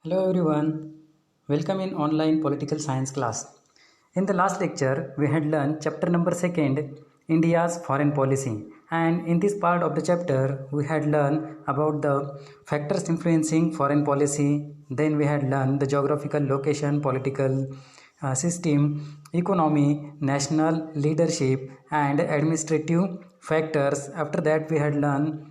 Hello everyone, welcome in online political science class. In the last lecture, we had learned chapter number 2, India's foreign policy. And in this part of the chapter, we had learned about the factors influencing foreign policy. Then we had learned the geographical location, political system, economy, national leadership, and administrative factors. After that, we had learned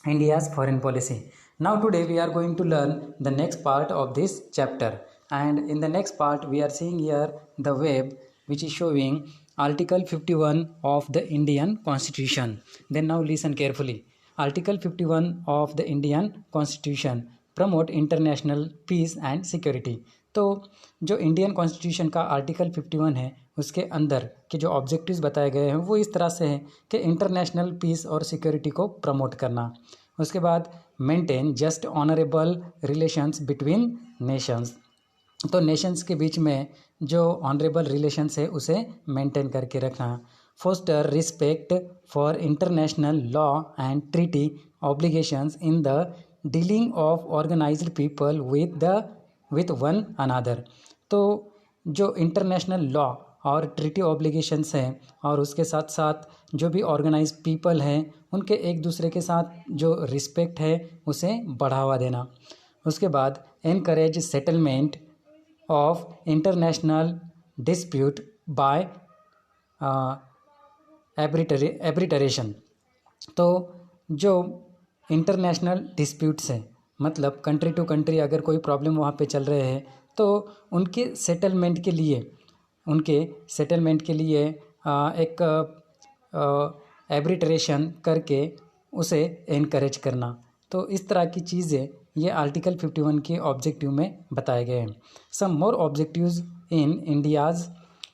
India's foreign policy. Now today we are going to learn the next part of this chapter, and in the next part we are seeing here the web which is showing Article 51 of the Indian Constitution. Then now listen carefully. Article 51 of the Indian Constitution promote international peace and security. तो जो Indian constitution का article 51 है उसके अंदर के जो objectives बताए गए हैं वो इस तरह से हैं कि इंटरनेशनल पीस और सिक्योरिटी को प्रमोट करना, उसके बाद maintain just honourable relations between Nations, तो नेशंस के बीच में जो ऑनरेबल रिलेशंस है उसे मेंटेन करके रखना, foster respect for international law and treaty obligations in the dealing of organised people with one another. तो जो इंटरनेशनल लॉ और ट्रीटी ऑब्लिगेशंस हैं और उसके साथ साथ जो भी ऑर्गेनाइज पीपल हैं उनके एक दूसरे के साथ जो रिस्पेक्ट है उसे बढ़ावा देना, उसके बाद encourage settlement of international dispute by arbitration. तो जो इंटरनेशनल डिस्प्यूट्स हैं मतलब कंट्री टू कंट्री अगर कोई प्रॉब्लम वहाँ पे चल रहे हैं तो उनके सेटलमेंट के लिए एक एब्रिटरेशन करके उसे एनकरेज करना। तो इस तरह की चीज़ें ये आर्टिकल 51 के ऑब्जेक्टिव में बताए गए हैं। Some more objectives in India's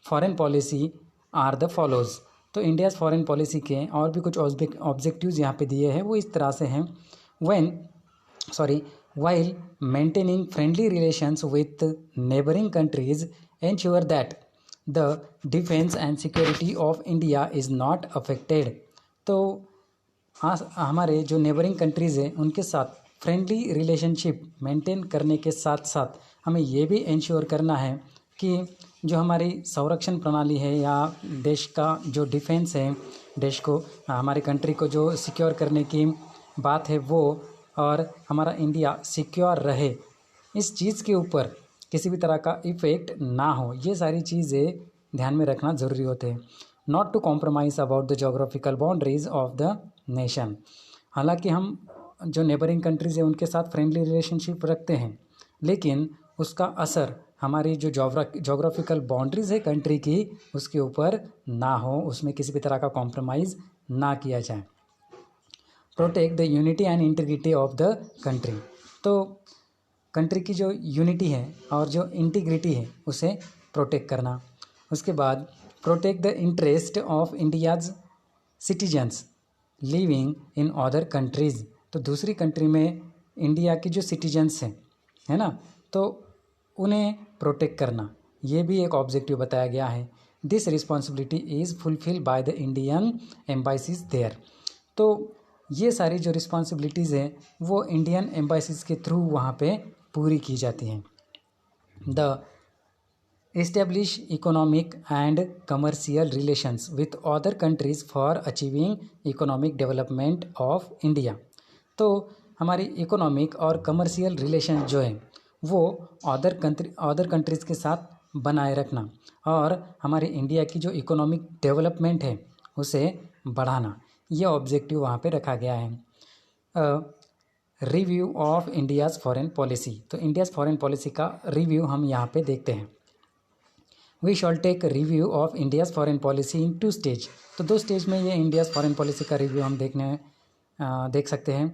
foreign policy are the follows. तो इंडियाज़ फॉरेन पॉलिसी के और भी कुछ ऑब्जेक्टिव्स यहाँ पे दिए हैं, वो इस तरह से हैं। while maintaining friendly relations with neighboring countries, ensure that the defense and security of India is not affected। तो हमारे जो नेबरिंग कंट्रीज़ हैं उनके साथ फ्रेंडली रिलेशनशिप मेंटेन करने के साथ साथ हमें ये भी इंश्योर करना है कि जो हमारी संरक्षण प्रणाली है या देश का जो डिफेंस है, देश को हमारे कंट्री को जो सिक्योर करने की बात है वो, और हमारा इंडिया सिक्योर रहे, इस चीज़ के ऊपर किसी भी तरह का इफ़ेक्ट ना हो, ये सारी चीज़ें ध्यान में रखना ज़रूरी होते हैं। Not to compromise about the geographical boundaries of the nation. हालांकि हम जो नेबरिंग कंट्रीज़ हैं उनके साथ फ्रेंडली रिलेशनशिप रखते हैं, लेकिन उसका असर हमारी जो जोग्राफिकल बाउंड्रीज़ है कंट्री की उसके ऊपर ना हो, उसमें किसी भी तरह का कॉम्प्रोमाइज़ ना किया जाए। Protect the unity and integrity of the country. तो कंट्री की जो यूनिटी है और जो इंटीग्रिटी है उसे प्रोटेक्ट करना। उसके बाद protect the interest of India's citizens living in other countries. तो दूसरी कंट्री में इंडिया की जो सिटीजन्स हैं, है ना, तो उन्हें प्रोटेक्ट करना, ये भी एक ऑब्जेक्टिव बताया गया है। This responsibility is fulfil by the Indian embassies there. तो ये सारी जो रिस्पॉन्सिबिलिटीज़ हैं वो इंडियन एम्बेसीज के थ्रू वहाँ पे पूरी की जाती हैं। The establish economic and commercial relations with other countries for achieving economic development of India. तो हमारी इकोनॉमिक और कमर्शियल रिलेशन जो है वो अदर कंट्रीज़ के साथ बनाए रखना और हमारी इंडिया की जो इकोनॉमिक डेवलपमेंट है उसे बढ़ाना, ये ऑब्जेक्टिव वहाँ पे रखा गया है। Review of India's foreign policy. तो इंडियाज़ फॉरेन पॉलिसी का रिव्यू हम यहाँ पे देखते हैं। We shall take review of India's foreign policy in 2 stage. तो 2 स्टेज में ये इंडियाज़ फॉरेन पॉलिसी का रिव्यू हम देख सकते हैं।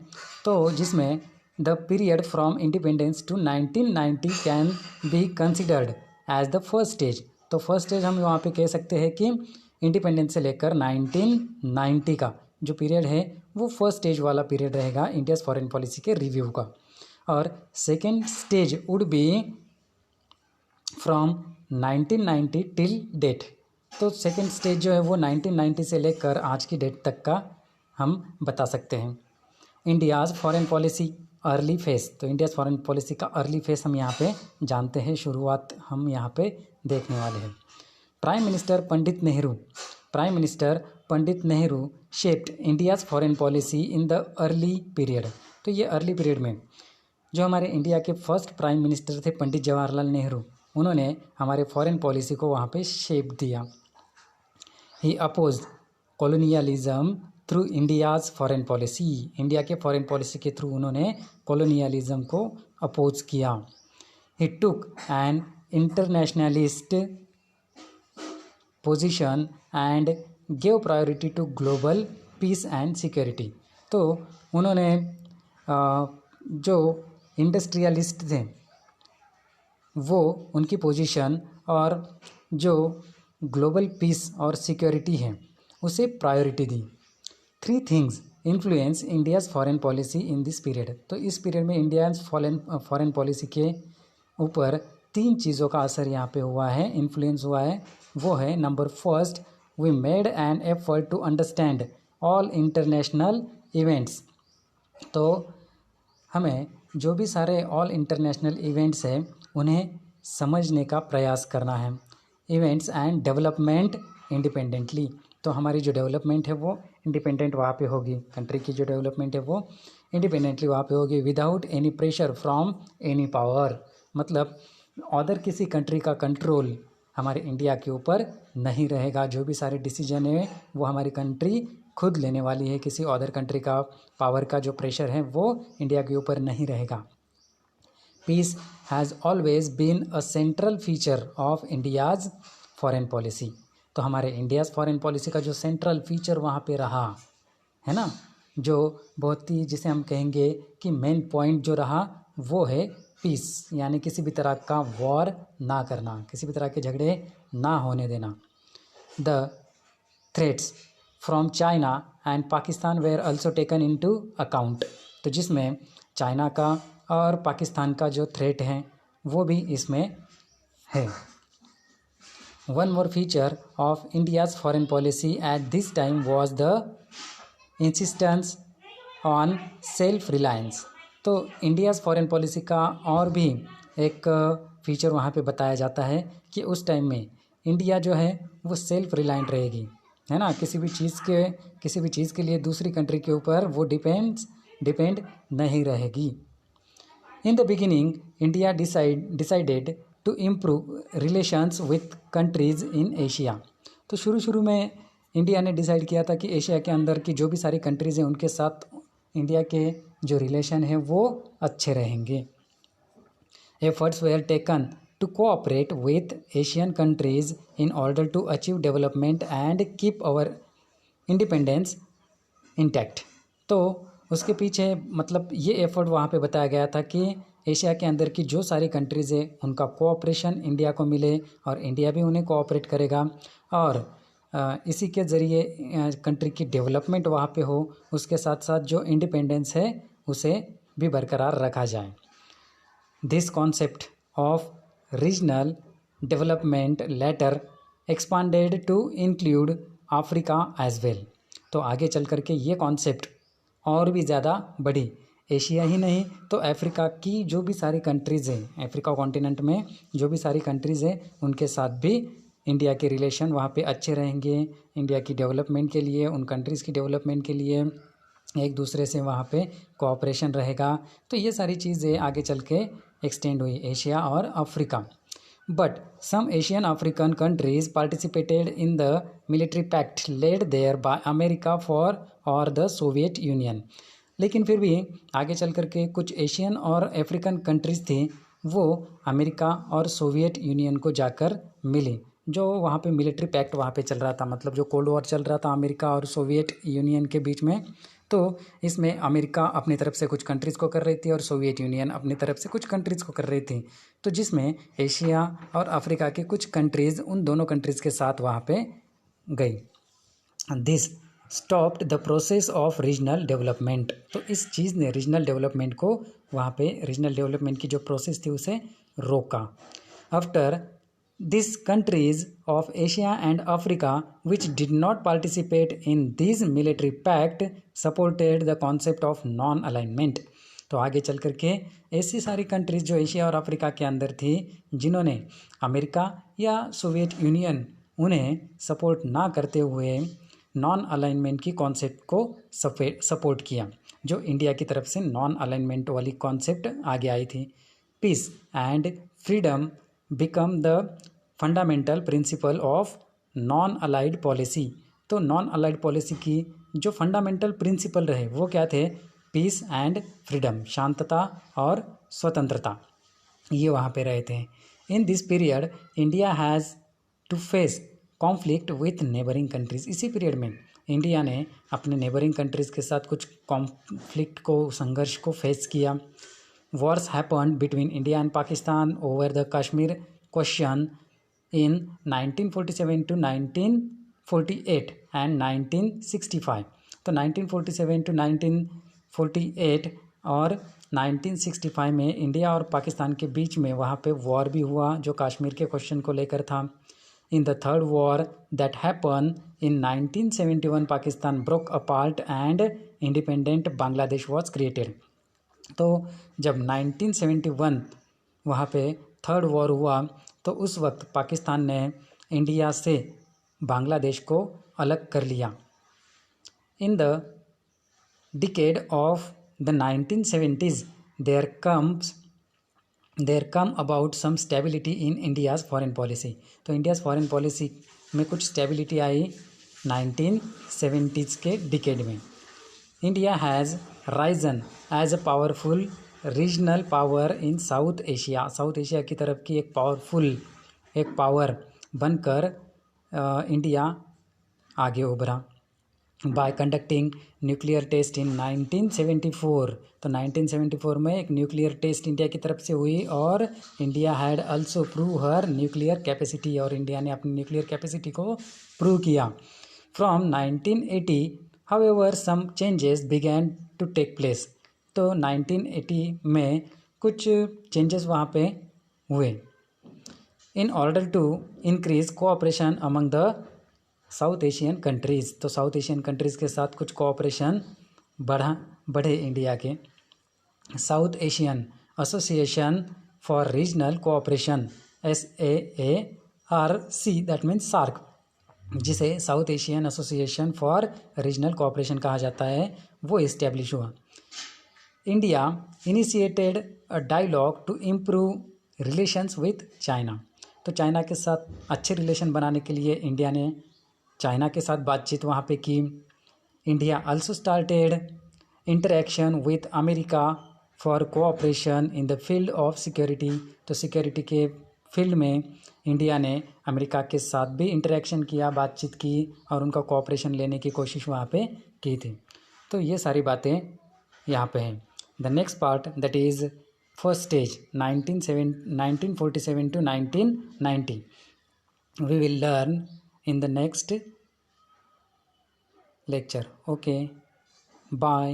तो जिसमें the period from independence to 1990 can be considered as the first stage. तो फर्स्ट स्टेज हम वहाँ पे कह सकते हैं कि इंडिपेंडेंस से लेकर 1990 का जो पीरियड है वो फर्स्ट स्टेज वाला पीरियड रहेगा इंडियाज़ फॉरेन पॉलिसी के रिव्यू का। और second stage would be from 1990 till date. तो सेकेंड स्टेज जो है वो 1990 से लेकर आज की डेट तक का हम बता सकते हैं। India's foreign policy early face, तो इंडियाज़ फॉरेन पॉलिसी का अर्ली फेस हम यहाँ पे जानते हैं, शुरुआत हम यहाँ पे देखने वाले हैं। Prime minister Pandit Nehru shaped India's foreign policy in the early period. तो ये अर्ली पीरियड में जो हमारे इंडिया के फर्स्ट प्राइम मिनिस्टर थे पंडित जवाहरलाल नेहरू, उन्होंने हमारे फॉरेन पॉलिसी को वहाँ पे शेप दिया। He opposed colonialism through India's foreign policy, India के फॉरेन पॉलिसी के थ्रू उन्होंने कॉलोनियलिज्म को अपोज किया। He took an internationalist position and give priority to global peace and security. तो उन्होंने जो इंडस्ट्रियलिस्ट थे वो उनकी पोजीशन और जो ग्लोबल पीस और सिक्योरिटी है उसे priority the. 3 things influence India's foreign policy in this period. तो इस पीरियड में इंडियाज़ फॉरेन पॉलिसी के ऊपर 3 चीज़ों का असर यहाँ पे हुआ है, इन्फ्लुएंस हुआ है। वो है number first, we made an effort to understand all international events. तो हमें जो भी सारे ऑल इंटरनेशनल इवेंट्स हैं उन्हें समझने का प्रयास करना है। इवेंट्स एंड डेवलपमेंट इंडिपेंडेंटली, तो हमारी जो डेवलपमेंट है वो इंडिपेंडेंट वहाँ पे होगी, कंट्री की जो डेवलपमेंट है वो इंडिपेंडेंटली वहाँ पे होगी, without any pressure from any power. मतलब अदर किसी कंट्री का कंट्रोल हमारे इंडिया के ऊपर नहीं रहेगा, जो भी सारे डिसीजन है वो हमारी कंट्री खुद लेने वाली है, किसी अदर कंट्री का पावर का जो प्रेशर है वो इंडिया के ऊपर नहीं रहेगा। Peace has always been a central feature of India's foreign policy. तो हमारे इंडियाज़ फॉरेन पॉलिसी का जो सेंट्रल फीचर वहाँ पे रहा है ना, जो बहुत ही जिसे हम कहेंगे कि मेन पॉइंट जो रहा वो है पीस, यानी किसी भी तरह का वॉर ना करना, किसी भी तरह के झगड़े ना होने देना। The threats from China and Pakistan where also taken into account. तो जिसमें चाइना का और पाकिस्तान का जो थ्रेट है वो भी इसमें है। One more feature of India's foreign policy at this time was the insistence on self reliance. तो इंडियाज़ फॉरेन पॉलिसी का और भी एक फीचर वहाँ पे बताया जाता है कि उस टाइम में इंडिया जो है वो सेल्फ रिलायंट रहेगी, है ना, किसी भी चीज़ के लिए दूसरी कंट्री के ऊपर वो डिपेंड नहीं रहेगी। In the beginning India decided to improve relations with countries in Asia. तो शुरू में इंडिया ने डिसाइड किया था कि एशिया के अंदर की जो भी सारी कंट्रीज़ हैं उनके साथ इंडिया के जो रिलेशन है वो अच्छे रहेंगे। Efforts were taken to cooperate with Asian countries in order to achieve development and keep our independence intact. तो उसके पीछे मतलब ये एफर्ट वहाँ पे बताया गया था कि एशिया के अंदर की जो सारी कंट्रीज़ है उनका कोऑपरेशन इंडिया को मिले और इंडिया भी उन्हें कोऑपरेट करेगा और इसी के ज़रिए कंट्री की डेवलपमेंट वहाँ पे हो, उसके साथ साथ जो इंडिपेंडेंस है उसे भी बरकरार रखा जाए। This concept of regional development later expanded to include Africa as well. तो आगे चल कर के ये कॉन्सेप्ट और भी ज़्यादा बढ़ी, एशिया ही नहीं तो अफ्रीका की जो भी सारी कंट्रीज़ हैं, अफ्रीका कॉन्टिनेंट में जो भी सारी कंट्रीज़ हैं उनके साथ भी इंडिया के रिलेशन वहाँ पे अच्छे रहेंगे। इंडिया की डेवलपमेंट के लिए, उन कंट्रीज़ की डेवलपमेंट के लिए एक दूसरे से वहाँ पे कोऑपरेशन रहेगा। तो ये सारी चीज़ें आगे चल के एक्सटेंड हुई एशिया और Africa. But some Asian African countries participated in the military pact led there by America for और द सोवियत यूनियन। लेकिन फिर भी आगे चल कर के कुछ एशियन और अफ्रीकन कंट्रीज़ थी वो अमेरिका और सोवियत यूनियन को जाकर मिली। जो वहाँ पे मिलिट्री पैक्ट वहाँ पे चल रहा था, मतलब जो कोल्ड वॉर चल रहा था अमेरिका और सोवियत यूनियन के बीच में, तो इसमें अमेरिका अपनी तरफ से कुछ कंट्रीज़ को कर रही थी और सोवियत यूनियन अपनी तरफ से कुछ कंट्रीज़ को कर रही थी। तो जिसमें एशिया और अफ्रीका के कुछ कंट्रीज़ उन दोनों कंट्रीज़ के साथ वहाँ पे गई। This stopped the process of regional development. तो इस चीज़ ने रीजनल डेवलपमेंट को वहाँ पे रीजनल डेवलपमेंट की जो प्रोसेस थी उसे रोका। After this countries of Asia and Africa which did not participate in this military pact supported the concept of non alignment. तो आगे चल कर के ऐसी सारी कंट्रीज़ जो एशिया और अफ्रीका के अंदर थी, जिन्होंने अमेरिका या सोवियत यूनियन उन्हें सपोर्ट ना करते हुए नॉन अलाइनमेंट की कॉन्सेप्ट को सपोर्ट किया, जो इंडिया की तरफ से नॉन अलाइनमेंट वाली कॉन्सेप्ट आगे आई थी। Peace and freedom become the fundamental principle of non allied policy. तो नॉन अलाइड पॉलिसी की जो फंडामेंटल प्रिंसिपल रहे वो क्या थे? पीस एंड फ्रीडम, शांतता और स्वतंत्रता, ये वहाँ पे रहे थे। In this period India has to face conflict with neighbouring countries. इसी पीरियड में इंडिया ने अपने नेबरिंग कंट्रीज़ के साथ कुछ कॉन्फ्लिक्ट को, संघर्ष को फेस किया। Wars happened between India and Pakistan over the Kashmir question in 1947 to 1948 and 1965। तो 1947 to 1948 और 1965 में इंडिया और पाकिस्तान के बीच में वहाँ पे वॉर भी हुआ, जो कश्मीर के क्वेश्चन को लेकर था। In the third war that happen in 1971 Pakistan broke apart and independent Bangladesh was created. तो जब 1971 वहाँ पे थर्ड वॉर हुआ, तो उस वक्त पाकिस्तान ने इंडिया से बांग्लादेश को अलग कर लिया। In the decade of the 1970s there come about some stability in India's foreign policy. तो इंडियाज़ फॉरेन पॉलिसी में कुछ स्टेबिलिटी आई 1970s के डिकेड में। India has risen as a powerful regional power in South Asia. South Asia की तरफ की एक पावर बनकर इंडिया आगे उभरा। By conducting nuclear test in 1974। तो 1974 में एक न्यूक्लियर टेस्ट इंडिया की तरफ से हुई और India had also prove her nuclear capacity, और इंडिया ने अपनी न्यूक्लियर कैपेसिटी को प्रूव किया। From 1980 however some changes began to take place. तो 1980 में कुछ चेंजेस वहाँ पे हुए। In order to increase cooperation among the South Asian countries. तो साउथ एशियन कंट्रीज़ के साथ कुछ कोऑपरेशन बढ़े इंडिया के। South Asian Association for Regional Cooperation SAARC, that means SAARC, जिसे south Asian Association for Regional Cooperation कहा जाता है, वो इस्टेब्लिश हुआ। India initiated a dialogue to improve relations with China. तो चाइना के साथ अच्छे रिलेशन बनाने के लिए इंडिया ने चाइना के साथ बातचीत वहाँ पे की। India also started interaction with America for cooperation in the field of security. तो सिक्योरिटी के फील्ड में इंडिया ने अमेरिका के साथ भी इंटरेक्शन किया, बातचीत की और उनका कोऑपरेशन लेने की कोशिश वहाँ पे की थी। तो ये सारी बातें यहाँ पे हैं। The next part that is first stage 1947 to 1990 we will learn in the next lecture. Okay, bye.